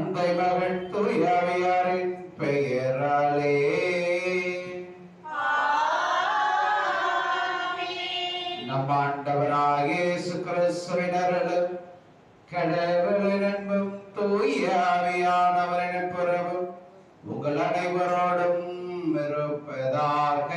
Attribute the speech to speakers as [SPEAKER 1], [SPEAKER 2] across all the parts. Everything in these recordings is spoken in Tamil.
[SPEAKER 1] தந்தை மகன் தூயாவியாரின் பெயராலே. நம் ஆண்டவராகிய இயேசு கிறிஸ்துவின் அருளும் கடவுளின் அன்பும் தூயாவியானவரின் புறவும் உங்கள் அனைவரோடும் இருப்பதாக.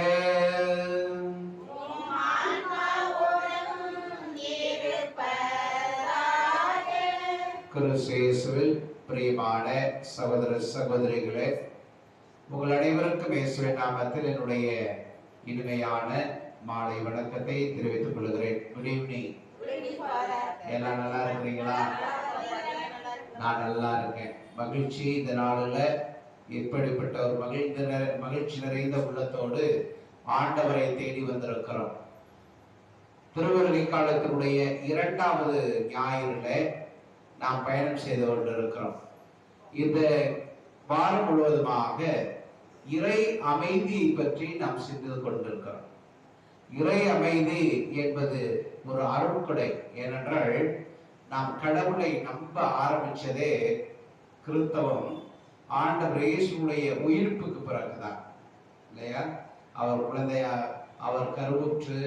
[SPEAKER 1] கிறிஸ்துவில் பிரியமான சகோதர சகோதரிகளே, உங்கள் அனைவருக்கும் இயேசுவின் நாமத்தில் என்னுடைய இனிமையான மாலை வணக்கத்தை தெரிவித்துக் கொள்கிறேன். Good evening. எல்லாம் நல்லா இருக்கிறீங்களா? நான் நல்லா இருக்கேன். மகிழ்ச்சி. இந்த நாளில் இப்படிப்பட்ட ஒரு மகிழ்ச்சி நிறைந்த உள்ளத்தோடு ஆண்டவரை தேடி வந்திருக்கிறோம். திருவருகை காலத்தினுடைய 2வது ஞாயிறுல நாம் பயணம் செய்து கொண்டிருக்கிறோம். இந்த வாரம் முழுவதுமாக இறை அமைதியை பற்றி நாம் சிந்தித்துக் கொண்டிருக்கிறோம். இறை அமைதி என்பது ஒரு அருட்கொடை. ஏனென்றால் நாம் கடவுளை நம்ப ஆரம்பிச்சதே கிறிஸ்தவம் ஆண்டவர் இயேசுடைய உயிர்ப்புக்கு பிறகுதான் இல்லையா? அவர் கருவுற்று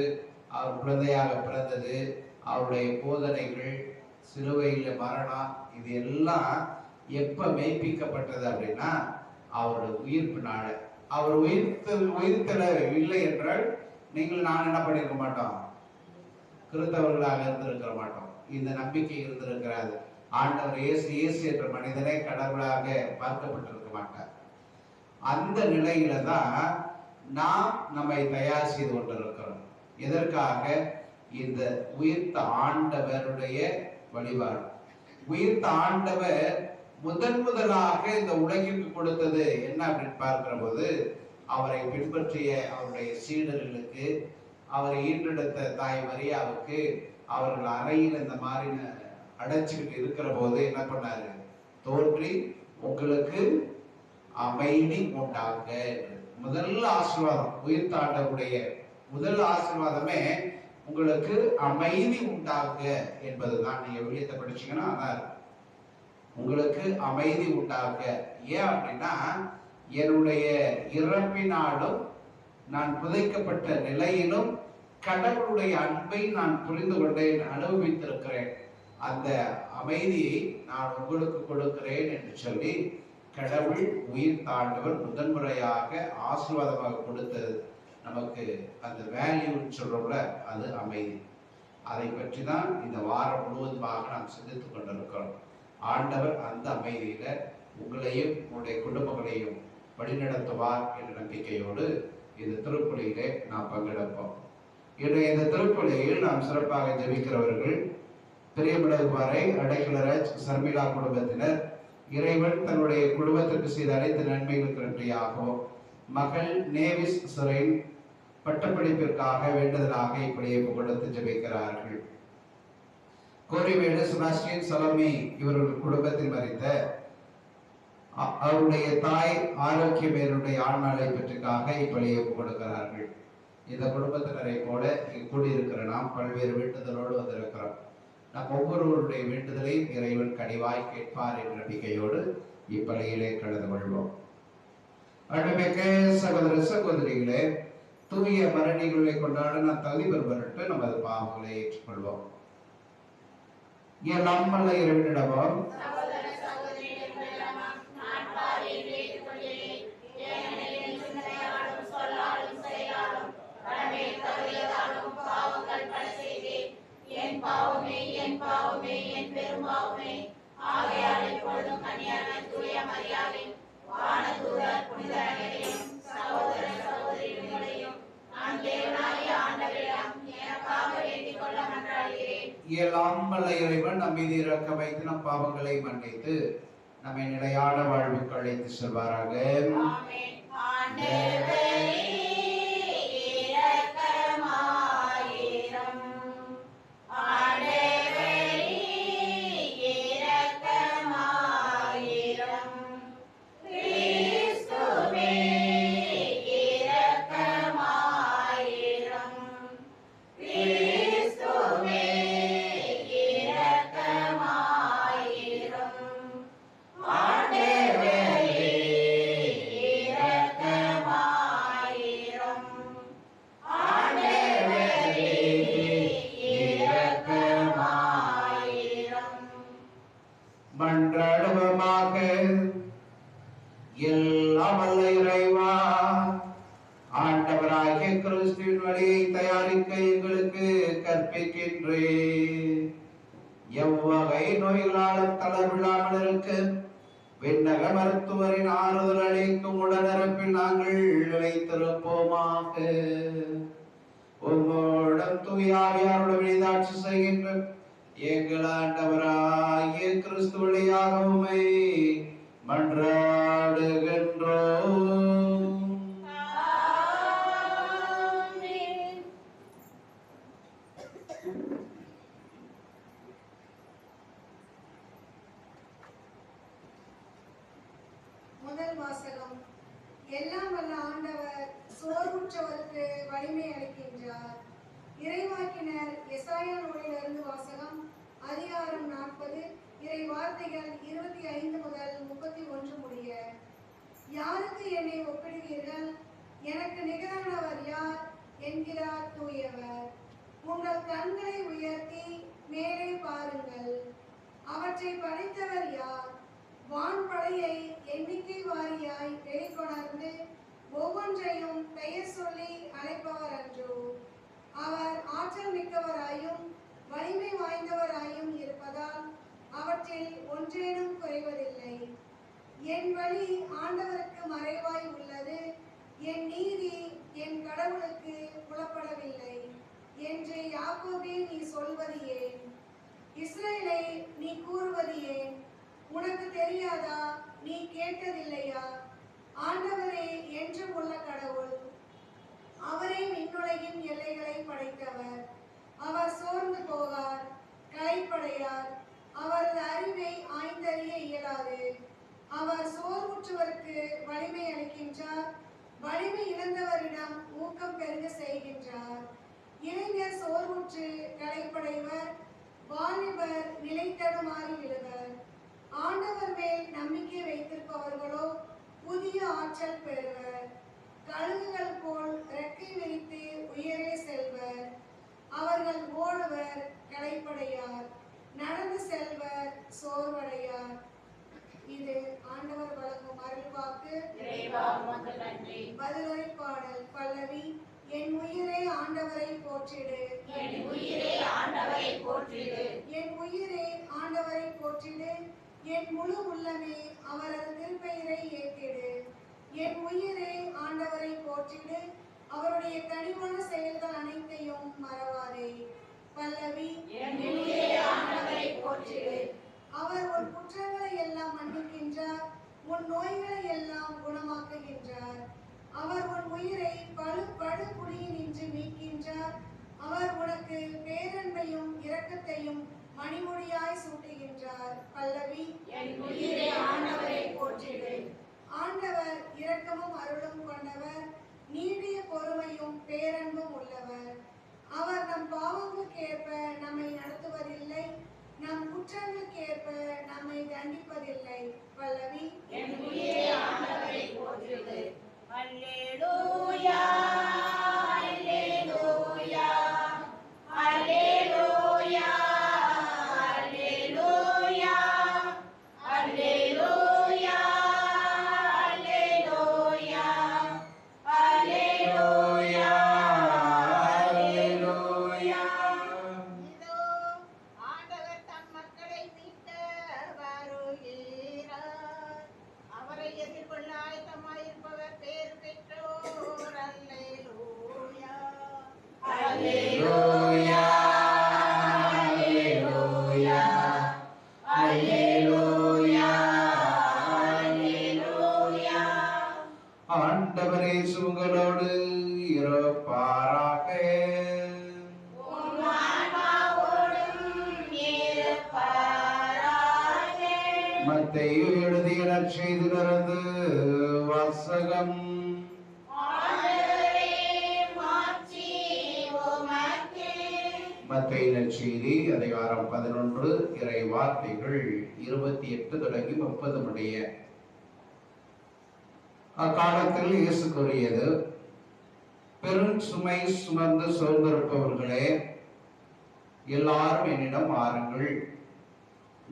[SPEAKER 1] அவர் குழந்தையாக பிறந்தது, அவருடைய போதனைகள், சிலுவையில் மரணம், இது எல்லாம் எப்ப மெய்ப்பிக்கப்பட்டது அப்படின்னா அவருடைய உயிர்ப்பினால. அவர் உயிர்த்தல இல்லை என்றால் நீங்கள் நான் என்ன பண்ணிருக்க மாட்டோம், கிறிஸ்தவர்களாக இருந்திருக்க மாட்டோம். இந்த நம்பிக்கை இருந்திருக்கிறாரு. ஆண்டவர் இயேசு என்ற மனிதனே கடவுளாக பார்க்கப்பட்டிருக்க மாட்டார். அந்த நிலையில தான் நாம் நம்மை தயார் செய்து கொண்டிருக்கிறோம். எதற்காக? இந்த உயிர்த்த ஆண்டவருடைய வழிபாடு. உயிர்த்த ஆண்டவர் முதலாக இந்த உலகிற்கு கொடுத்தது என்ன அப்படின்னு பார்க்கிற போது, அவரை பின்பற்றிய அவருடைய சீடர்களுக்கு, அவரை ஈன்றெடுத்த தாய் மரியாவுக்கு அவர்கள் அறையில் இந்த மாதிரி அடைச்சுக்கிட்டு இருக்கிற போது என்ன பண்ணாரு? தோன்றி உங்களுக்கு அமைதி உண்டாக. முதல் ஆசீர்வாதம், உயிர்த்த ஆண்டவருடைய முதல் ஆசீர்வாதமே உங்களுக்கு அமைதி உண்டாக என்பதுதான். நீங்க வெளியத்தை படிச்சீங்கன்னா அதான் உங்களுக்கு அமைதி உண்டாக. ஏன் அப்படின்னா, என்னுடைய இறப்பினாலும் நான் புதைக்கப்பட்ட நிலையிலும் கடவுளுடைய அன்பை நான் புரிந்து கொண்டேன், அனுபவித்திருக்கிறேன். அந்த அமைதியை நான் உங்களுக்கு கொடுக்கிறேன் என்று சொல்லி கடவுள் உயிர் தாண்டவர் முதன்முறையாக ஆசீர்வாதமாக கொடுத்தது நமக்கு. அந்த வேல்யூன்னு சொல்றோம்ல, அது அமைதி. அதை பற்றி தான் இந்த வாரம் முழுவதுமாக நாம் சிந்தித்துக் கொண்டிருக்கிறோம். ஆண்டவர் அந்த அமைதியில உங்களையும் உங்களுடைய குடும்பங்களையும் வழிநடத்துவார் என்ற நம்பிக்கையோடு இந்த திருப்பலியிலே நாம் பங்கெடுப்போம். இன்றைய இந்த திருப்பலியில் நாம் சிறப்பாக ஜெபிக்கிறவர்கள் பெரியமிடகுபாறை அடைக்கலராஜ் சர்மிளா குடும்பத்தினர். இறைவன் தன்னுடைய குடும்பத்திற்கு செய்த அனைத்து நன்மைகளுக்கு நன்றியாகவும், மகள் நேவிஸ் சுரேன் பட்டப்படிப்பிற்காக வேண்டுதலாக இப்படியே கொடுத்து ஜெபிக்கிறார்கள். கோரிமேடு செபாஸ்டியன் சலமி இவர்கள் குடும்பத்தில் மறித்த அவருடைய தாய் ஆரோக்கியமேருடைய ஆண்மலை பற்றிக்காக இப்படியே கொடுக்கிறார்கள். இந்த குடும்பத்தினரை போல கூடியிருக்கிற நாம் பல்வேறு வேண்டுதலோடு வந்திருக்கிறோம். நம் ஒவ்வொருவருடைய வேண்டுதலையும் இறைவன் கனிவாய் கேட்பார் என்ற நம்பிக்கையோடு இப்பலியிலே கலந்து கொள்வோம். அன்புமிக்க சகோதர சகோதரிகளே, தூய மரணிகளை கொண்டாட நாம் தகுதி பெறுவதற்கு நமது பாவங்களை ஏற்றுக்கொள்வோம். எல்லாம் வல்ல இறைவனிடமும் எல்லாம் வல்ல இறைவன் நம் மீது இரக்கம் வைத்து நம் பாவங்களை மன்னித்து நம்மை நிலையான வாழ்வுக்கு அழைத்து செல்வாராக.
[SPEAKER 2] Ah!
[SPEAKER 1] செய்வீராக. எல்லாம் வல்ல இறைவா, ஆண்டவராகிய கிறிஸ்துவின் வழியை தயாரிக்க எங்களுக்கு கற்பிக்கின்றேன். எவ்வகை நோய்களாலும் தளர்வில்லாமல் இருக்க விண்ணக மருத்துவரின் ஆறுதல் அளிக்கும் உடனிருப்பில் நாங்கள் நிலைத்திருப்போமாக. உம்மோடும் தூயாவியாருடன் இணைந்தாட்சி செய்கின்ற எங்கள் ஆண்டவராகிய கிறிஸ்து வழியாக உம்மை மன்றாடுகின்றோம்.
[SPEAKER 2] முதல் வாசகம். எல்லாம் வல்ல ஆண்டவர் சோர்வுற்றவருக்கு வலிமை அளிக்கின்றார். இறைவாக்கினர் எசாயா நூலிலிருந்து வாசகம். அதிகாரம் 40, இறை வார்த்தைகள் 25 முதல் 31 முடிய. யாருக்கு என்னை ஒப்பிடுவீர்கள்? எனக்கு நிகரானவர் யார் என்கிறார் தூயவர். உங்கள் கண்களை உயர்த்தி மேலே பாருங்கள். அவற்றை படைத்தவர் யார்? வான்படையை எண்ணிக்கை வாரியாய் வெளிக்கொணர்ந்து ஒவ்வொன்றையும் பெயர் சொல்லி அழைப்பவர் அன்றோ? அவர் ஆற்றல் மிக்கவராயும் வலிமை வாய்ந்தவராயும் இருப்பதால் அவற்றில் ஒன்றேனும் குறைவதில்லை. என் வழி ஆண்டவருக்கு மறைவாய் உள்ளது, என் நீதி என் கடவுளுக்கு புலப்படவில்லை என்று யாக்கோபே நீ சொல்வது ஏன்? இஸ்ரேலை நீ கூறுவது ஏன்? உனக்கு தெரியாதா? நீ கேட்டதில்லையா? ஆண்டவரே என்றும் உள்ள கடவுள். அவரே விண்ணுலகின் எல்லைகளை படைத்தவர். அவர் சோர்ந்து போகார், களைப்படையார். அவரது அறிவை ஆய்ந்தறிய இயலாது. அவர் சோர்வுற்றவருக்கு வலிமை அளிக்கின்றார், வலிமை இழந்தவரிடம் ஊக்கம் பெருக செய்கின்றார். இளைஞர் சோர்வுற்று களைப்படைவர், வாலிபர் நிலைத்தடுமாறி விடுவர். ஆண்டவர் மேல் நம்பிக்கை வைத்திருப்பவர்களோ புதிய ஆற்றல் பெறுவர். கழுகுகள் போல் ரெக்கை விரித்து உயரே செல்வர். அவர்கள் ஓடுவர், களைப்படையார். நடந்து செல்வர், சோர்வடையார். இது ஆண்டவர் வழங்கும் அருள்வாக்கு. பதிலுரை பாடல். பல்லவி. என் உயிரே ஆண்டவரை போற்றிடு.
[SPEAKER 3] என் உயிரே ஆண்டவரை போற்றிடு.
[SPEAKER 2] என் உயிரே ஆண்டவரை போற்றிடு. என் முழு உள்ளமே அவரது திருப்பெயரை ஏற்றிடு. என் உயிரே ஆண்டவரை போற்றிடு. அவருடைய கனிவான செயல்கள் அனைத்தையும் மறவாதே. பல்லவி.
[SPEAKER 3] என் உயிரே ஆண்டவரை போற்றிடு.
[SPEAKER 2] அவர் உன் குற்றங்களை எல்லாம் மன்னிக்கின்றார், உன் நோய்களை எல்லாம் குணமாக்குகின்றார். அவர் உன் உயிரை படு குழியினின்று மீட்கின்றார். அவர் உனக்கு பேரன்பையும் இரக்கத்தையும் மணிமொழியாய் சூட்டுகின்றார். பல்லவி.
[SPEAKER 3] என் உயிரே ஆண்டவரை போற்றிடு.
[SPEAKER 2] ஆண்டவர் இரக்கமும் அருளும் கொண்டவர், நீடிய பொறுமையும் பேரன்பும் உள்ளவர். அவர் நம் பாவங்களுக்கு ஏற்ப நம்மை நடத்துவதில்லை, நம் குற்றங்களுக்கு ஏற்ப நம்மை தண்டிப்பதில்லை. பல்லவி.
[SPEAKER 3] என் உயிரே ஆண்டவரை போற்றிடு. அல்லேலூயா அல்லேலூயா அல்லேலூயா அல்லேலூயா அல்லேலூயா அல்லேலூயா அல்லேலூயா அல்லேலூயா.
[SPEAKER 4] இதோ ஆண்டவர் தம் மக்களை மீட்க வருகிறார். அவரை எதிர்கொள்ள ஆயத்தமாயிருப்பவர் பேர் பெற்றோர். அல்லேலூயா
[SPEAKER 3] அல்லேலூயா அல்லேலூயா அல்லேலூயா அல்லேலூயா.
[SPEAKER 1] ஆண்டவரே உங்களோடு இருப்பாராக.
[SPEAKER 3] உம் ஆன்மாவோடும் இருப்பாராக.
[SPEAKER 1] மத்தேயு எழுதிய நற்செய்தியிலிருந்து வாசகம்.
[SPEAKER 3] ஆண்டவரே மாட்சி உமக்கே.
[SPEAKER 1] மத்தேயு நற்செய்தி அதிகாரம் 11 இறை வார்த்தைகள் 28 தொடங்கி 30 முடிய. அக்காலத்தில் இயேசு கூறியது, பெரும் சுமை சுமந்து சோர்ந்திருப்பவர்களே, எல்லாரும் என்னிடம் வாருங்கள்,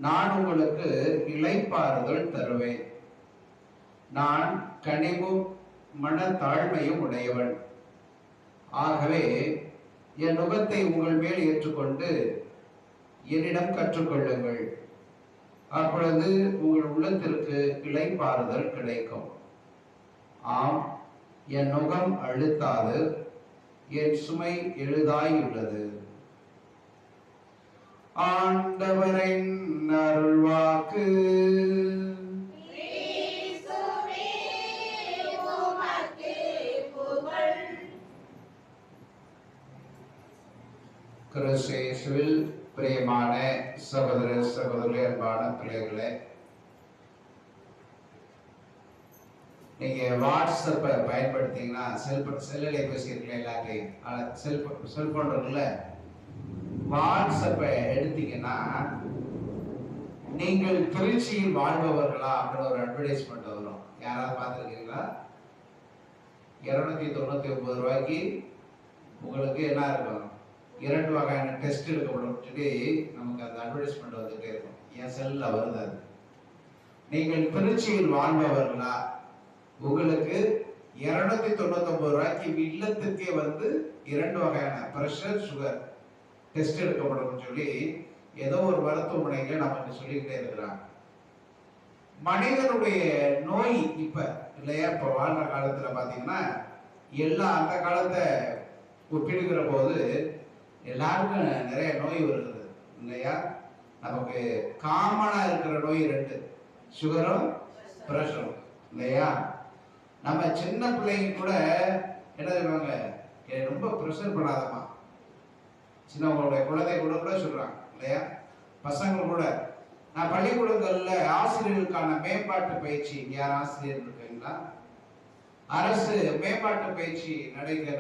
[SPEAKER 1] நான் உங்களுக்கு இளைப்பாறுதல் தருவேன். நான் கனிவும் மனத்தாழ்மையும் உடையவன். ஆகவே என் நுகத்தை உங்கள் மேல் ஏற்றுக்கொண்டு என்னிடம் கற்றுக்கொள்ளுங்கள். அப்பொழுது உங்கள் உள்ளத்திற்கு இளைப்பாறுதல் கிடைக்கும். ஆம், என் நுகம் அழுத்தாது, என் சுமை எளிதாயுள்ளது. ஆண்டவரின் அருள்வாக்கு.
[SPEAKER 3] கிறிஸ்துவே உமக்கு புகழ்.
[SPEAKER 1] கிறிஸ்து இயேசுவில் பிரியமான சகோதர சகோதரி, அன்பான பிள்ளைகளே, நீங்க வாட்ஸ்அப்பை பயன்படுத்தீங்கன்னா செல்லுலைபேசி இருக்குல்ல, எல்லாத்தையும் செல்போன் இருக்குல்ல, வாட்ஸ்அப்பை எடுத்தீங்கன்னா நீங்கள் திருச்சியில் வாழ்பவர்களா அப்படின்னு ஒரு அட்வர்டைஸ்மெண்ட் வரும். யாராவது பார்த்துருக்கீங்களா? 299 ரூபாய்க்கு உங்களுக்கு என்ன இருக்கும், 2 வகையான டெஸ்ட் எடுக்கப்படும் சொல்லி நமக்கு அந்த அட்வர்டைஸ்மெண்ட் வந்துட்டே இருக்கும். என் செல்லில் வருது. அது நீங்கள் திருச்சியில் வாழ்பவர்களா, உங்களுக்கு 299 ரூபாய்க்கு இல்லத்துக்கே வந்து 2 வகையான பிரஷர் சுகர் டெஸ்ட் எடுக்கப்படும் சொல்லி ஏதோ ஒரு மருத்துவமனையில நமக்கு சொல்லிக்கிட்டே இருக்கிறாங்க. மனிதனுடைய நோய் இப்ப இல்லையா, இப்ப வாழ்ற காலத்துல பாத்தீங்கன்னா எல்லாம் அந்த காலத்தை ஒப்பிடுகிற போது எல்லாருக்கும் நிறைய நோய் வருகிறது இல்லையா. நமக்கு காமனா இருக்கிற நோய் 2, சுகரும் பிரஷரும் இல்லையா. நம்ம சின்ன பிள்ளைங்க கூட என்ன சொல்லுவாங்க, ரொம்ப ப்ரெஷர் பண்ணாதம்மா. சின்னவங்களுடைய குழந்தை கூட சொல்றாங்க இல்லையா. பசங்க கூட, நான் பள்ளிக்கூடங்கள்ல ஆசிரியர்களுக்கான மேம்பாட்டு பயிற்சி, யார் ஆசிரியர் இருக்கீங்களா? அரசு மேம்பாட்டு பயிற்சி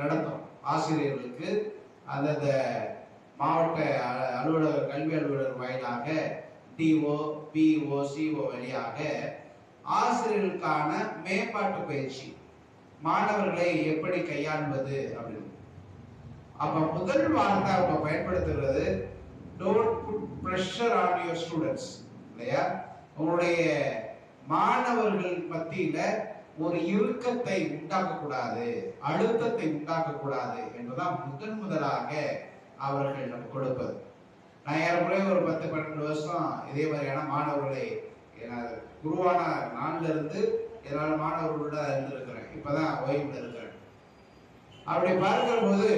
[SPEAKER 1] நடத்தும் ஆசிரியர்களுக்கு. அந்தந்த மாவட்ட அலுவலர், கல்வி அலுவலர் வாயிலாக டிஓ, பிஓ, சிஓ வழியாக ஆசிரியர்களுக்கான மேம்பாட்டு பயிற்சி, மாணவர்களை எப்படி கையாள்வது அப்படின்னு. அப்ப முதல் வார்த்தை அவங்க பயன்படுத்துகிறது, don't put pressure on your students இல்லையா. உங்களுடைய மாணவர்கள் மத்தியில ஒரு இறுக்கத்தை உண்டாக்கக்கூடாது, அழுத்தத்தை உண்டாக்கக்கூடாது என்பதுதான் முதலாக அவர்கள் நமக்கு கொடுப்பது. நான் ஏறக்குறைய ஒரு 10-12 வருஷம் இதே மாதிரியான மாணவர்களை குருவான நாள்ல இருந்து என்னால மாணவர்களோட இருந்திருக்கிறேன். இப்பதான் ஓய்வுல இருக்கிறேன். அப்படி பார்க்கிற போது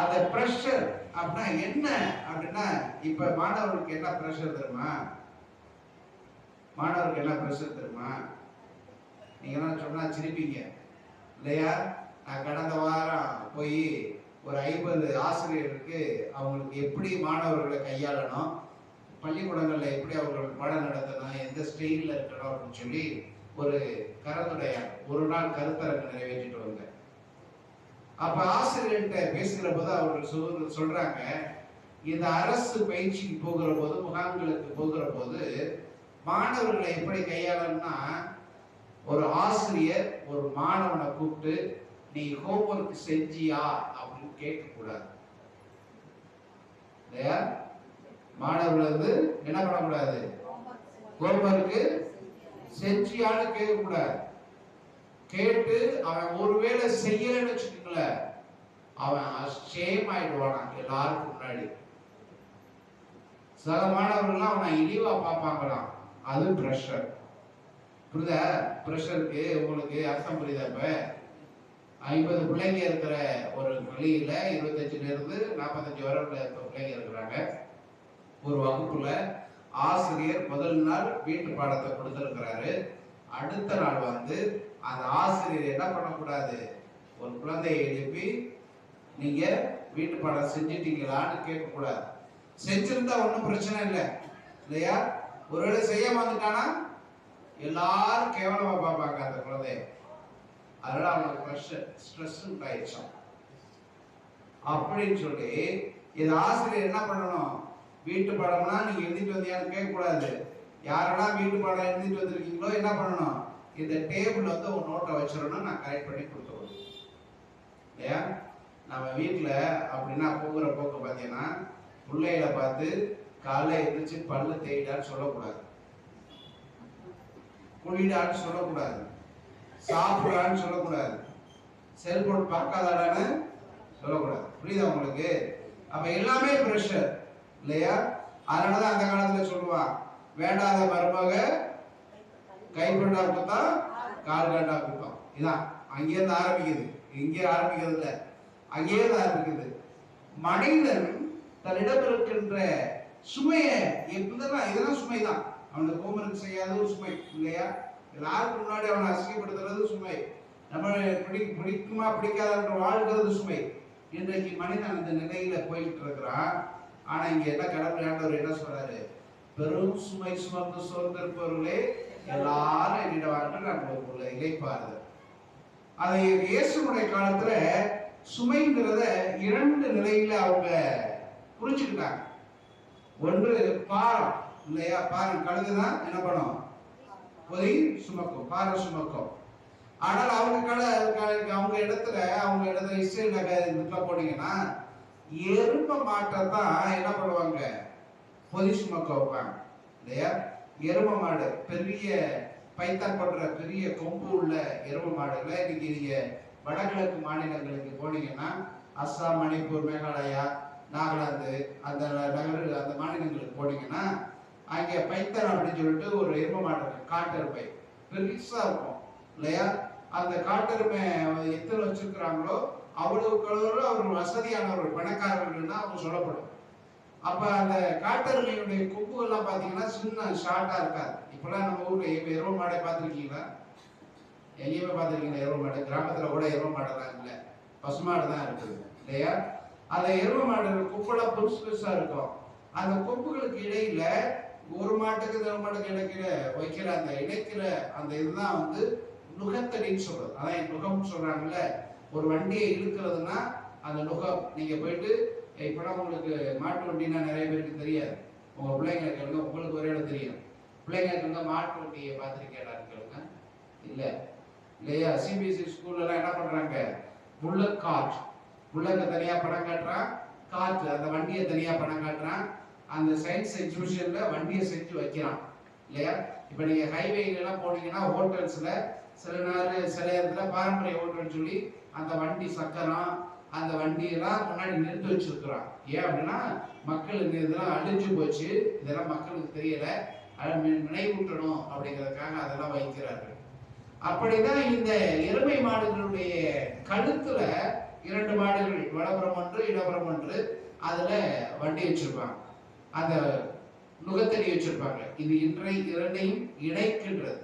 [SPEAKER 1] அந்த பிரஷர் அப்படின்னா என்ன அப்படின்னா, இப்ப மாணவர்களுக்கு என்ன பிரஷர் தெரியுமா? மாணவருக்கு என்ன பிரஷர் தெரியுமா? நீங்க என்ன சொன்னா சிரிப்பீங்க இல்லையா. நான் கடந்த வாரம் போய் ஒரு 50 ஆசிரியருக்கு அவங்களுக்கு எப்படி மாணவர்களை கையாளணும், பள்ளிக்கூடங்கள்ல எப்படி அவர்கள் பாடம் நடத்தணும், எந்த ஸ்டைல்ல இருக்கணும் அப்படின்னு சொல்லி ஒரு ஒரு நாள் கருத்தரங்கு நிறைவேற்றிட்டு வந்தேன். அப்ப ஆசிரியர்கிட்ட பேசுகிற போது அவர்கள் சொல்றாங்க, இந்த அரசு பயிற்சிக்கு போகிற போது, முகாம்களுக்கு போகிற போது மாணவர்களை எப்படி கையாளணும்னா, ஒரு ஆசிரியர் ஒரு மாணவனை கூப்பிட்டு நீ ஹோம்ஒர்க் செஞ்சியா அப்படின்னு கேட்க கூடாது. மாணவர்கள் வந்து என்ன பண்ணக்கூடாது, ஹோம்ஒர்க் செஞ்சியான்னு கேட்க கூடாது. கேட்டு அவன் ஒருவேளை செய்யலன்னு வச்சுக்கோங்களேன், அவன் ஷேம் ஆயிடுவான் எல்லாருக்கும் முன்னாடி. சக மாணவர்கள்லாம் அவனை இழிவா பார்ப்பாங்களாம். அது பிரஷர். புரியுதா? பிரஷருக்கு உங்களுக்கு அர்த்தம் புரியுதா? இப்ப 50 பிள்ளைங்க இருக்கிற ஒரு பள்ளியில 25 இருந்து 45 வரை பிள்ளைங்க இருக்கிறாங்க. ஒரு வகுப்புல ஆசிரியர் முதல் நாள் வீட்டு பாடத்தை கொடுத்திருக்கிறாரு. அடுத்த நாள் வந்து அந்த ஆசிரியர் என்ன பண்ணக்கூடாது, ஒரு குழந்தையை எழுப்பி நீங்க வீட்டு பாடம் செஞ்சிட்டீங்களான்னு கேட்க கூடாது. செஞ்சிருந்தா ஒன்றும் பிரச்சனை இல்லை இல்லையா. ஒருவேளை செய்யாம வந்துட்டானா எல்லாரும் கேவலமா பார்ப்பாங்க அந்த குழந்தைய. அதனால அவங்களுக்கு ப்ரெஷர், ஸ்ட்ரெஸ் உண்டாயிடுச்சோம் அப்படின்னு சொல்லி இது ஆசிரியர் என்ன பண்ணணும், வீட்டு பாடம்னா நீங்க எழுதிட்டு வந்தியான்னு கேட்க கூடாது. யாரெல்லாம் வீட்டு பாடம் எழுதிட்டு வந்திருக்கீங்களோ என்ன பண்ணணும், இந்த டேபிள் வந்து ஒரு நோட்டை வச்சிடணும், நான் கரெக்ட் பண்ணி கொடுத்துருவோம் இல்லையா. நம்ம வீட்டில் அப்படின்னா போகிற போக்கு பார்த்தீங்கன்னா பிள்ளைகளை பார்த்து காலைல எழுந்திரிச்சு பல்லு தேய்டான்னு சொல்லக்கூடாது, குளிடான்னு சொல்லக்கூடாது, சாப்பிடான்னு சொல்லக்கூடாது, செல்போன் பார்க்காதாடான்னு சொல்லக்கூடாது. புரியுதா உங்களுக்கு? அப்ப எல்லாமே பிரஷர் இல்லையா? அதனாலதான் அந்த காலத்துல சொல்லுவான், வேண்டாத மருமக கைப்பண்டா குத்தம் கால் கண்டா குத்தம். இதான் அங்கேயிருந்து ஆரம்பிக்குது, இங்கே ஆரம்பிக்கிறது இல்லை, அங்கேயிருந்து ஆரம்பிக்குது. மனிதன் தன்னிடம் இருக்கின்ற சுமையை இதெல்லாம் சுமை தான். அவனுக்கு ஹோம்ஒர்க் செய்யாத ஒரு சுமை இல்லையா? எல்லாருக்கும் முன்னாடி அவனை அசிங்கப்படுத்துறது சுமை, நம்ம பிடிக்குமா பிடிக்காத வாழ்கிறது சுமை. இன்றைக்கு மனிதன் அந்த நிலையில போயிட்டு இருக்கிறான். ஆனா இங்க என்ன கடவுள் ஆண்டவர் என்ன சொல்றாரு? பெரும் சுமை சுமந்து சோர்ந்திருப்பவர்களே எல்லாரும் என்னிடம் வாங்க, நான் உங்களுக்கு இளைப்பாறுதல். அதை இயேசுனுடைய காலத்துல சுமைங்கிறத 2 நிலையில அவங்க புரிஞ்சுக்கிட்டாங்க. ஒன்று பாரம் இல்லையா? பாரம் கழுதுதான் என்ன பண்ணும்? பொதி சுமக்கும், பாரம் சுமக்கும். ஆனால் அவங்க இடத்துல இஸ்ரேல்ல போனீங்கன்னா எரும மாட்டை தான் என்ன பண்ணுவாங்க? பொதி சுமக்க வைப்பாங்க இல்லையா? எரும மாடு, பெரிய பைத்தான் பண்ற பெரிய கொம்பு உள்ள எரும மாடுகளை இன்னைக்கு நீங்க வடகிழக்கு மாநிலங்களுக்கு போனீங்கன்னா, அஸ்ஸாம், மணிப்பூர், மேகாலயா, நாகாலாந்து அந்த மாநிலங்களுக்கு போனீங்கன்னா, அங்கே பைத்தான் அப்படின்னு சொல்லிட்டு ஒரு எரும மாடு இருக்கு, காட்டெருமை பெருசா இருக்கும் இல்லையா? அந்த காட்டெருமை எத்தனை வச்சிருக்கிறாங்களோ அவ்வளவுக்கு அவர் வசதியானவர்கள், பணக்காரர்கள்னா அவங்க சொல்லப்படும். அப்ப அந்த காட்டெருமையுடைய கொம்புகள்லாம் பாத்தீங்கன்னா சின்ன ஷார்ட்டா இருக்காது. இப்பெல்லாம் நம்ம ஊர்ல எருவ மாடை பார்த்துருக்கீங்களா? எங்கேயுமே பார்த்துருக்கீங்களா எருவ மாடு? கிராமத்துல கூட எருவ மாடெல்லாம் இல்லை, பசுமாடு தான் இருக்குது இல்லையா? அந்த எருவ மாடு கொம்பெல்லாம் பெருசு பெருசா இருக்கும். அந்த கொம்புகளுக்கு இடையில ஒரு மாட்டுக்கு இன்னொரு மாட்டுக்கு இடைக்கிற வைக்கிற அந்த இணைக்கிற அந்த இதுதான் நுகத்தடின்னு சொல்றது. அதான் நுகம் சொல்றாங்கல்ல. ஒரு வண்டியை இழுக்கிறதுனா அந்த நுகம். நீங்க போயிட்டு இப்பதான் உங்களுக்கு மாட்டு வண்டினா நிறைய பேருக்கு தெரியாது. உங்க பிள்ளைங்களுக்கு கேளுங்க, உங்களுக்கு ஒரே இடம் தெரியும். பிள்ளைங்களுக்கு மாட்டு வண்டியை பார்த்துருக்கேன் கேளுங்க. இல்ல இல்லையா? சிபிஎஸ்சி ஸ்கூல்ல எல்லாம் என்ன பண்றாங்க? புல்லட் கார்ட், புல்லக்க தனியா படம் காட்டுறான், காற்று அந்த வண்டியை தனியா படம் காட்டுறான். அந்த சயின்ஸ் எக்ஸிபிஷன்ல வண்டியை செஞ்சு வைக்கிறான் இல்லையா? இப்ப நீங்க ஹைவேல எல்லாம் போனீங்கன்னா ஹோட்டல்ஸ்ல சில இடத்துல பாரம்பரிய ஹோட்டல் சொல்லி அந்த வண்டி சக்கரம் அந்த வண்டியெல்லாம் முன்னாடி நிறுத்தி வச்சிருக்கிறான். ஏன் அப்படின்னா மக்களுக்கு இதெல்லாம் அழிஞ்சு போச்சு, இதெல்லாம் மக்களுக்கு தெரியல, அதை நினைவூட்டணும் அப்படிங்கிறதுக்காக அதெல்லாம் வைக்கிறார்கள். அப்படிதான் இந்த எருமை மாடுகளுடைய கழுத்துல 2 மாடுகள், வலப்புறம் ஒன்று இடப்புறம் ஒன்று, அதுல வண்டி வச்சிருப்பாங்க, அந்த நுகத்தடி வச்சிருப்பாங்க. இது இரண்டையும் இணைக்கின்றது.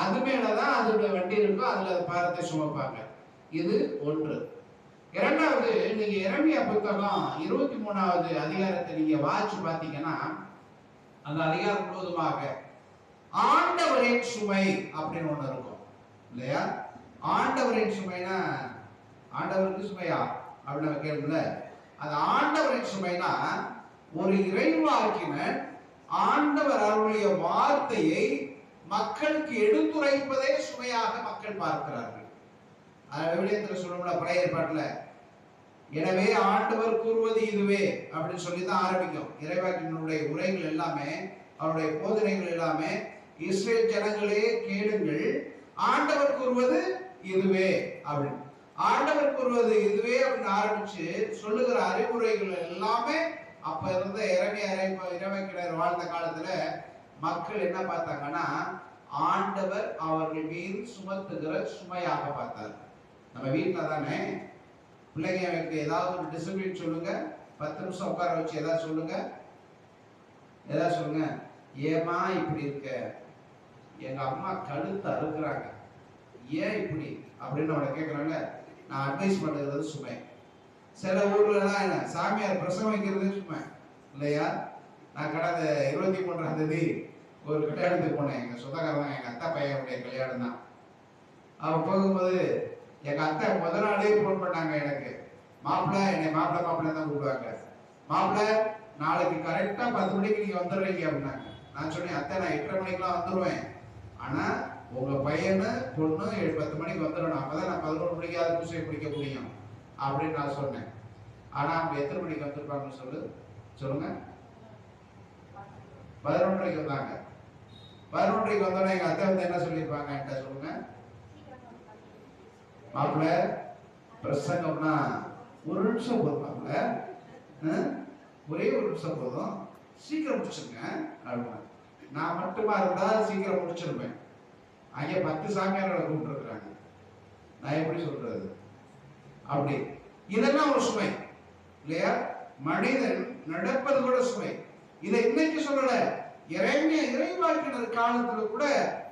[SPEAKER 1] அது மேலதான் அதோட வண்டி இருக்கும், அதுல பாரத்தை சுமப்பாங்க. இது ஒன்று. இரண்டாவது, நீங்க எரேமியா புத்தகம் 23வது அதிகாரத்தை நீங்க வாசிச்சு பாத்தீங்கன்னா, அந்த அதிகாரம் முழுவதுமாக ஆண்டவரின் சுமை அப்படின்னு ஒண்ணு இருக்கும் இல்லையா? ஆண்டவரின் சுமைனா ஆண்டவருக்கு சுமையா அப்படின்னு கேட்கல. அது ஆண்டவரின் சுமைனா ஒரு இறைவாக்கினர் ஆண்டவர் அவருடைய வார்த்தையை மக்களுக்கு எடுத்துரைப்பதே சுமையாக மக்கள் பார்க்கிறார்கள். விவிலியத்தில் சொல்லணும்ல, பழைய ஏற்பாட்டுல, எனவே ஆண்டவர் கூறுவது இதுவே அப்படின்னு சொல்லிதான் ஆரம்பிக்கும். இறைவாக்கினுடைய உரைகள் எல்லாமே, அவருடைய போதனைகள் எல்லாமே, இஸ்ரேல் ஜனங்களே கேளுங்கள், ஆண்டவர் கூறுவது இதுவே அப்படின்னு, ஆண்டவர் கூறுவது இதுவே அப்படின்னு ஆரம்பிச்சு சொல்லுகிற அறிவுரைகள் எல்லாமே அப்ப இருந்த இறைவாக்கினர் வாழ்ந்த காலத்துல மக்கள் என்ன பார்த்தாங்கன்னா, ஆண்டவர் அவர்கள் மீது சுமத்துகிற சுமையாக பார்த்தார். நம்ம வீட்டுல தானே பிள்ளைங்களுக்கு ஏதாவது ஒரு டிசிப்ளின் சொல்லுங்க, 10 நிமிஷம் உட்கார வச்சு ஏதாவது சொல்லுங்க, ஏமா இப்படி இருக்க, எங்க அம்மா கழுத்து அறுக்குறாங்க, ஏன் இப்படி அப்படின்னு அவனை கேட்கறாங்க. நான் அட்வைஸ் பண்ணுறது சுமை. சில ஊர்ல எல்லாம் என்ன சாமியார் பிரசவம் வைக்கிறது சுமை இல்லையா? நான் கடந்த 23ஆம் தேதி ஒரு கல்யாணத்துக்கு போனேன். எங்க சொந்தக்காரன், எங்க அத்தா பையனுடைய கல்யாணம் தான். அவன் போகும்போது எங்க அத்தை முதல் நாளே போன் பண்ணாங்க எனக்கு, மாப்பிள்ளை, என்னை மாப்பிள்ளை தான் கூப்பிடுவாங்க, மாப்பிள்ளை நாளைக்கு கரெக்டா 10 மணிக்கு நீங்க வந்துடுறீங்க அப்படின்னாங்க. நான் சொன்னேன், அத்தை நான் 8:30 மணிக்கெல்லாம் வந்துடுவேன், ஆனா உங்க பையனு பொண்ணு 10 மணிக்கு வந்துடணும், அப்பதான் நான் 11 மணிக்காவது பூசை பிடிக்க முடியும் அப்படின்னு நான் சொன்னேன். ஆனா அவங்க எத்தனை மணிக்கு வந்திருப்பாங்கன்னு சொல்லுங்க. 11:30 வந்தாங்க. 11:30 வந்தோடனே எங்க அத்தை வந்து என்ன சொல்லியிருப்பாங்க என்கிட்ட சொல்லுங்க. மாப்பிள்ள பிரசங்கம்னா ஒரு நிமிஷம் போதும் மாப்பிள்ள, ஒரே ஒரு நிமிஷம் போதும், சீக்கிரம் முடிச்சிருங்க அப்படின்னா. நான் மட்டுமா இருந்தா சீக்கிரம் முடிச்சிருப்பேன். அங்கே 10 சாமியார்களை கூப்பிட்டு இருக்கிறாங்க. நான் எப்படி சொல்றது? அப்படி இதெல்லாம் ஒரு சுமை இல்லையா? மனிதன் நடப்பது கூட சுமை. இதை இன்னைக்கு சொல்லல, இறைவாக்கினர் காலத்துல கூட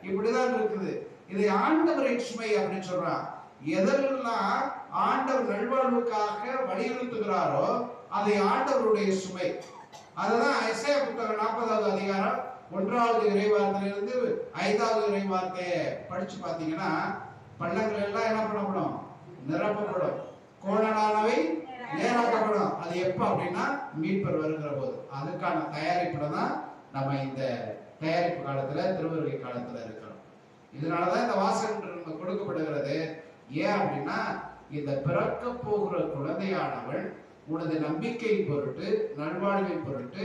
[SPEAKER 1] இப்படிதான் இருக்குது. இதை ஆண்டவரின் சுமை அப்படின்னு சொல்றான். எதெல்லாம் ஆண்டவர் நல்வாழ்வுக்காக வலியுறுத்துகிறாரோ அதை ஆண்டவருடைய சுமை. அதுதான் எசேயா புத்தகம் 40வது அதிகாரம் 1வது இறைவார்த்தையிலிருந்து 5வது இறைவார்த்தையை படிச்சு பார்த்தீங்கன்னா, பள்ளங்கள் எல்லாம் என்ன பண்ணப்படும்? நிரப்பப்படும். கோணலானவை நேராக்கப்படும். அது எப்ப அப்படின்னா மீட்பர் வருகிற போது. அதுக்கான தயாரிப்புல தான் நம்ம இந்த தயாரிப்பு காலத்துல, திருவருகை காலத்துல இருக்கிறோம். இதனாலதான் இந்த வாசகம் நமக்கு கொடுக்கப்படுகிறது. ஏன் அப்படின்னா, இந்த பிறக்க போகிற குழந்தையானவள் உனது நம்பிக்கையின் பொருட்டு, நல்வாழ்வின் பொருட்டு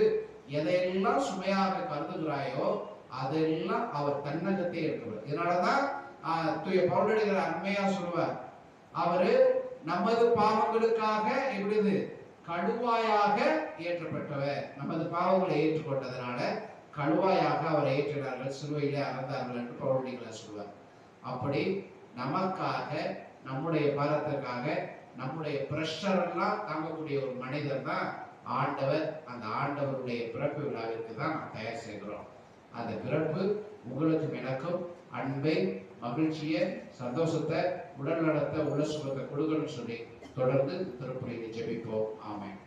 [SPEAKER 1] எதையெல்லாம் சுமையாக கருதுகிறாயோ அதெல்லாம் அவர் தன்னகத்தை இருக்கிறார். இதனாலதான் தூய பவுலடிகள் அருமையா சொல்லுவார், அவரு நமது பாவங்களுக்காக எப்படிது கடுவாயாக ஏற்றப்பட்டவர். நமது பாவங்களை ஏற்றுக்கொண்டதனால கடுவாயாக அவரை ஏற்றினார்கள், சிலுவையிலே அறந்தார்கள் என்று பவுலடிகளை சொல்லுவார். அப்படி நமக்காக, நம்முடைய பாரத்திற்காக, நம்முடைய பிரஷர் எல்லாம் தாங்கக்கூடிய ஒரு மனிதர் தான் ஆண்டவர். அந்த ஆண்டவருடைய பிறப்பு விழாவிற்கு தான் நாம் தயார் செய்கிறோம். அந்த பிறப்பு உங்களுக்கும் எனக்கும் அன்பை, மகிழ்ச்சியை, சந்தோஷத்தை, உடல் நலத்தை, உள்ள சுகத்தை கொடுக்கணும்னு சொல்லி தொடர்ந்து திருப்பலியை ஜெபிப்போம். ஆமென்.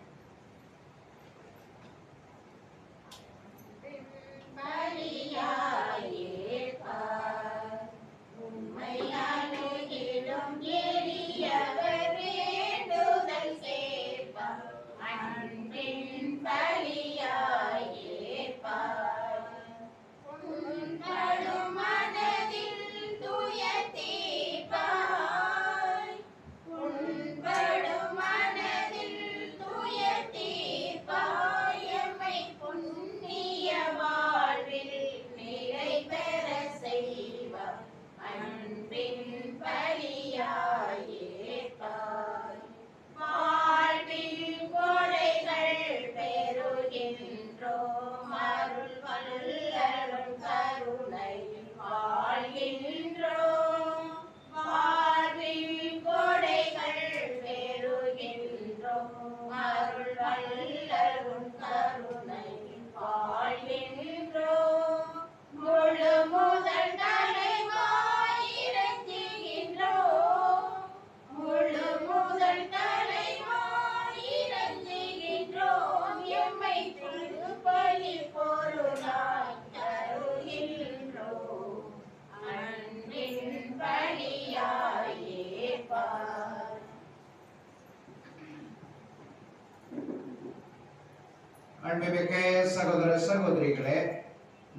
[SPEAKER 1] அன்புமிக்க சகோதர சகோதரிகளே,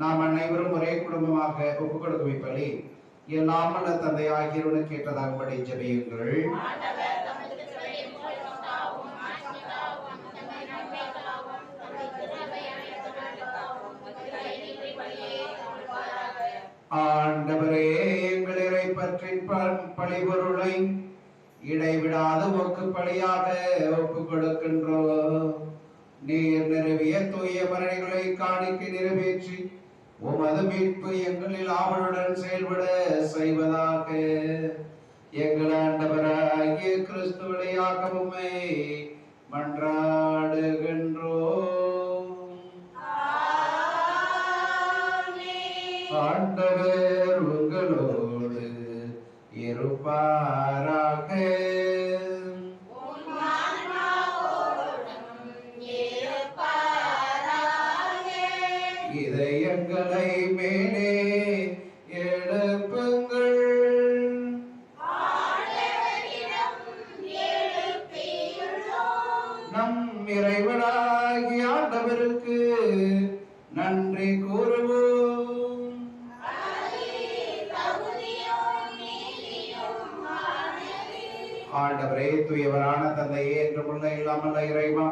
[SPEAKER 1] நாம் அனைவரும் ஒரே குடும்பமாக ஒப்புக் கொடுக்கும் பலி எல்லாம் வல்ல தந்தையாகிய இறைவனுக்கு கேட்டதாகும்படி ஜெபியுங்கள். ஆண்டவரே, எங்கள் இறைப்பற்றின் பழிபொருளை இடைவிடாத ஒக்கு பலியாக ஒப்புக் கொடுக்கின்றோம். நீர் நிறுவிய தூய மரணிகளை காணிக்கை நிறைவேற்றி உமது மீட்பு எங்களில் ஆவலுடன் செயல்பட செய்வதாக. எங்கள் ஆண்டவராகிய கிறிஸ்து வழியாக உம்மை மன்றாடுகின்றோம். ஆண்டவர் உங்களோடு இருப்பாராக. இதயங்களை மேலே எழுப்புங்கள். நம் இறைவனாகிய ஆண்டவருக்கு நன்றி கூறுவோம். ஆண்டவரே, தூயவரான தந்தையே, என்றுமுள்ள இல்லாமல்ல இறைவா,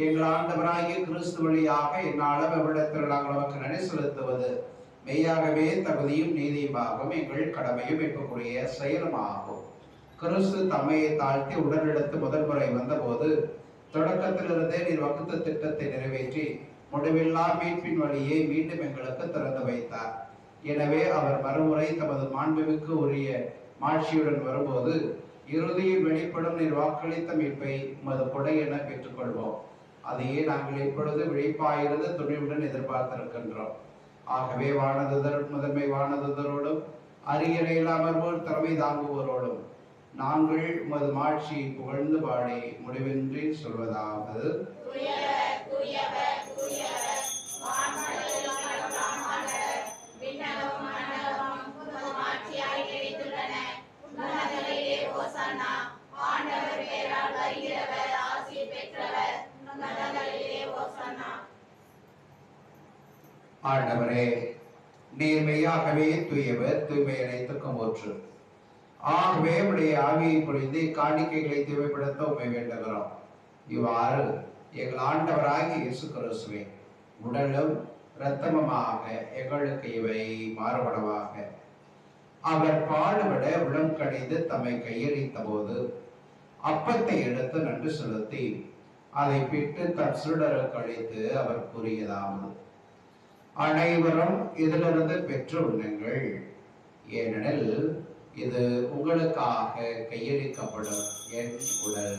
[SPEAKER 1] எங்கள் ஆண்டவராகிய கிறிஸ்து வழியாக என்னாலும் எவ்விடத்தில் நாங்கள் நமக்கு நன்றி செலுத்துவது மெய்யாகவே தகுதியும் நீதியுமாகும், எங்கள் கடமையும் மீட்புக்குரிய செயலுமாகும். கிறிஸ்து தம்மையை தாழ்த்தி உடலெடுத்து முதல் முறை வந்தபோது தொடக்கத்திலிருந்தே நீர் வகுத்த திட்டத்தை நிறைவேற்றி முடிவில்லா மீட்பின் வழியை மீண்டும் எங்களுக்கு திறந்து வைத்தார். எனவே அவர் மறுமுறை தமது மாண்புமிக்கு உரிய மாட்சியுடன் வரும்போது இறுதியில் வெளிப்படும் நீர் வாக்களித்த மீட்பை உமது கொடை என பெற்றுக்கொள்வோம். அதையே நாங்கள் இப்பொழுது விழிப்பாயிருந்து துணிவுடன் எதிர்பார்த்திருக்கின்றோம். ஆகவே முதன்மை வானதுதரோடும் அரியணையில் அமர்வோர் திறமை தாங்குவோரோடும் நாங்கள் உமது மாட்சியை புகழ்ந்து பாடி முடிவின்றி சொல்வதாவது: ஆண்டவரே, நீர் மெய்யாகவே தூயவர், தூய்மை அனைத்துக்கும் ஊற்று. ஆகவே உடைய ஆவியை பொழிந்து காணிக்கைகளை தூய்மைப்படுத்த உண்மை வேண்டுகிறோம். இவ்வாறு எங்கள் ஆண்டவராகிய இயேசு கிறிஸ்துவே உடலும் இரத்தமுமாக எங்களுக்கு இவை மாறுபடவாக. அவர் பாடுபட உளம் கடிந்து தம்மை கையளித்த போது அப்பத்தை எடுத்து நன்றி செலுத்தி அதை பிட்டு தன் சீடருக்கு அளித்து அவர் கூறியதாவது: அனைவரும் இதிலிருந்து பெற்று உண்ணுங்கள், ஏனெனில் இது உங்களுக்காக கையளிக்கப்படும் என் உடல்.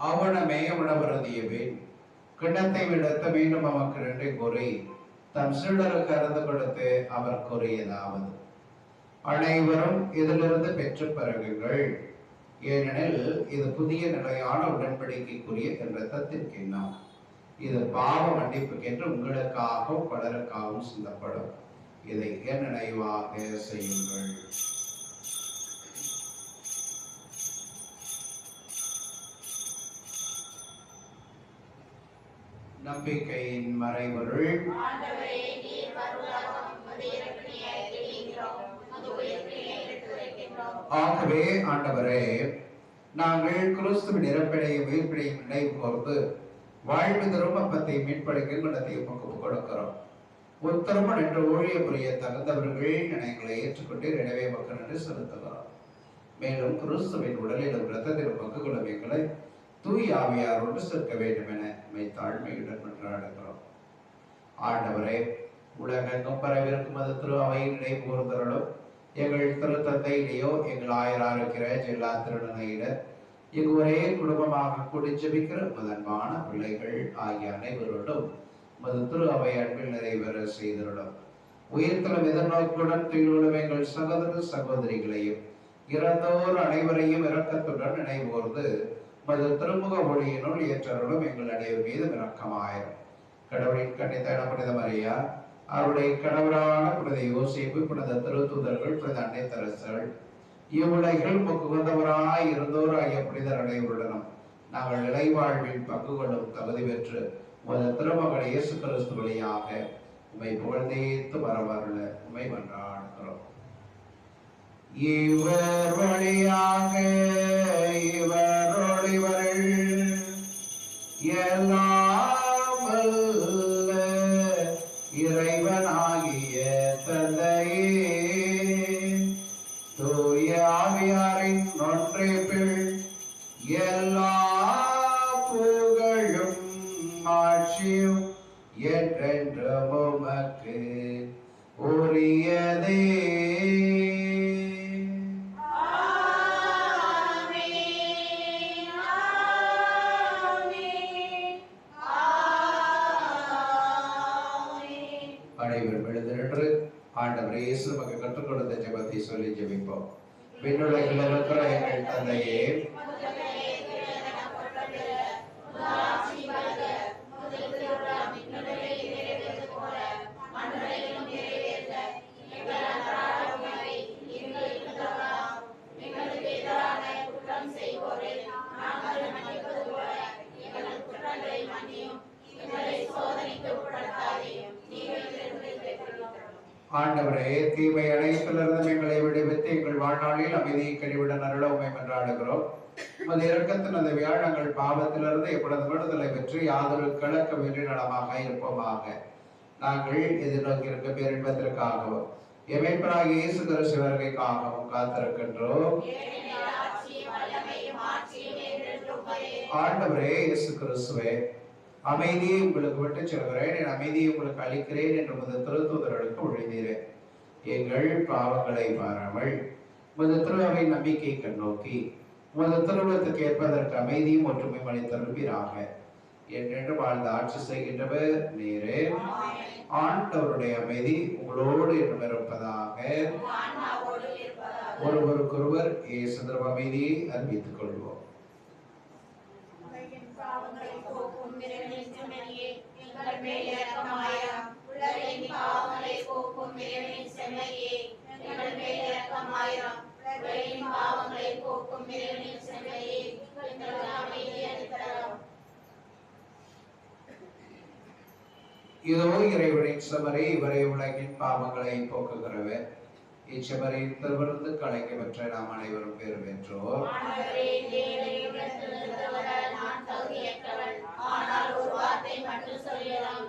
[SPEAKER 1] அவனமே உணவருந்திய பின் கிண்ணத்தை விடுத்து மீண்டும் அவருக்கு நன்றி கூறி தம் சீடருக்கு அருந்து கொடுத்து அவர் கூறியதாவது: அனைவரும் இதிலிருந்து பெற்று பருகுங்கள், ஏனெனில் இது புதிய நிலையான உடன்படிக்கைக்குரிய என் இரத்தத்தின் கிண்ணம். இது பாவ மன்னிப்புக்கென்று உங்களுக்காகவும் பலருக்காகவும் சிந்தப்படும். இதை என் நினைவாக செய்யுங்கள். நம்பிக்கையின் மறைபொருள்: ஆகவே ஆண்டவரே, நாங்கள் கிறிஸ்துவின் இறப்பினையும் உயிர்ப்பினையும் நினைவு கூர்ந்து வாழ்வு தரும் அப்பத்தை மீட்படைக்க குணத்தை கொடுக்கிறோம். உத்தரவு என்று ஊழிய புரிய தகுந்தவர்கள் நினைங்களை ஏற்றுக்கொண்டு எனவே மக்கள் நன்றி செலுத்துகிறோம். மேலும் கிறிஸ்துவின் உடலிலும் இரத்தத்திலும் பங்குகளும் எங்களை தூய் ஆவியார் ஒன்று சேர்க்க வேண்டும் என தாழ்மையுடன் மன்றாடுகிறோம். ஆண்டவரே, உலகெங்கும் பரவிருக்கும் அது திரு அவையின் நினைவு கூர்ந்தவர்களும் எங்கள் திருத்தந்தையிலேயோ எங்கள் ஆயராருக்கிற எல்லா திருநங்கையினர் இங்கு ஒரே குடும்பமாக கூடி ஜெபிக்கிற முதன்பான பிள்ளைகள் ஆகிய அனைவரோடும் மது திரு அவை அன்பில் நிறைவேற செய்திருடும். உயிர்த்தலும் எதிர்நோக்குடன் துயிலும் எங்கள் சகோதர சகோதரிகளையும் இறந்தோர் அனைவரையும் இரக்கத்துடன் நினைவோர்ந்து மது திருமுக ஒளியினுள் ஏற்றருளும் எங்கள் அனைவர் மீது இரக்கமாயிரும். கடவுளின் கன்னித்தான புனித மரியா, அவருடைய கணவரான புனித யோசேப்பு, புனித திருத்தூதர்கள், புனித அன்னைத்தரசர்கள், இவ்வுலகில் உகந்தவராய் இருந்தோர் ஆகிய புனிதர் அனைவருடனும் நாங்கள் நிலைவாழ்வில் பங்கு கொள்ளும் தகுதி பெற்று உமது திருமகன் இயேசு கிறிஸ்து வழியாக உம்மை புகழ்ந்தேத்து வரவருள உம்மை மன்றாடுகிறோம். இவர் வழியாக இவரோடு இவர்கள் எல்லாம் வல்ல இறைவனாகிய தந்தையே, தூய ஆவியாரின் ஒன்றைப்பில் எல்லா புகழும் ஆட்சியும் என்றென்றும் உமக்கு உரியதே. அனைவரும் எழுந்திருந்து ஆண்டவர் இயேசு நமக்கு கற்றுக் கொடுத்த ஜெபத்தை சொல்லி ஜெபிப்போம். விண்ணுலகில் இருக்கிற எங்கள் தந்தையே, ஆண்டவரே, தீமை அனைத்திலிருந்து எங்களை விடுவித்து எங்கள் வாழ்நாளில் அமைதியை கழிவிட நருள உம்மை மன்றாடுகிறோம். உமது இரக்கத்தின் அந்த வியாழங்கள் பாவத்திலிருந்து எப்பொழுது விடுதலை பெற்று யாதொரு கிழக்கு வெற்றி நலமாக இருப்போமாக. நாங்கள் எதிர்நோக்கியிருக்க பேரின்பத்திற்காகவும் எமைப்பராக இயேசு கிறிஸ்து வருகைக்காகவும் காத்திருக்கின்றோம். ஆண்டவரே இயேசு கிறிஸ்துவே, அமைதியை உங்களுக்கு விட்டு செல்கிறேன், என் அமைதியை உங்களுக்கு அளிக்கிறேன் என்று உமது திருத்தூதர்களுக்கு ஒழிந்தீரேன். எங்கள் பாவங்களை பாராமல் உமது திருவை நம்பிக்கை கண்ணோக்கி உமது திருவுளத்துக்கு ஏற்பதற்கு அமைதியும் ஒற்றுமை அளித்தருள்வீராக. என்று வாழ்ந்து ஆட்சி செய்கின்றவர் நீரே. ஆண்டவருடைய அமைதி உங்களோடு என்றும் இருப்பதாக. ஒருவருக்கொருவர் இயேசு அமைதியை அறிவித்துக் கொள்வோம்.
[SPEAKER 3] பாவங்களை போக்கும் இறைவனின் செம்மறியே, எங்கள் மேல் இரக்கமாயிரம். உலகின் பாவங்களை போக்கும் இறைவனின் செம்மறியே, எங்கள் மேல் இரக்கமாயிரம். உலகின் பாவங்களை போக்கும் இறைவனின் செம்மறியே, எங்களுக்கு அமைதி அளித்தரலாம்.
[SPEAKER 1] இதோ இறைவனின் செம்மறி, இவரை உலகின் பாவங்களை போக்குகிறவர். இச்செம்மறியின் திருவிருந்து கலைக்கு பெற்ற நாம் அனைவரும் பேர் பெற்றோர்.
[SPEAKER 3] நான் தகுதியற்றவள், ஆனால் ஒரு வார்த்தை மட்டும் சொல்லலாம்.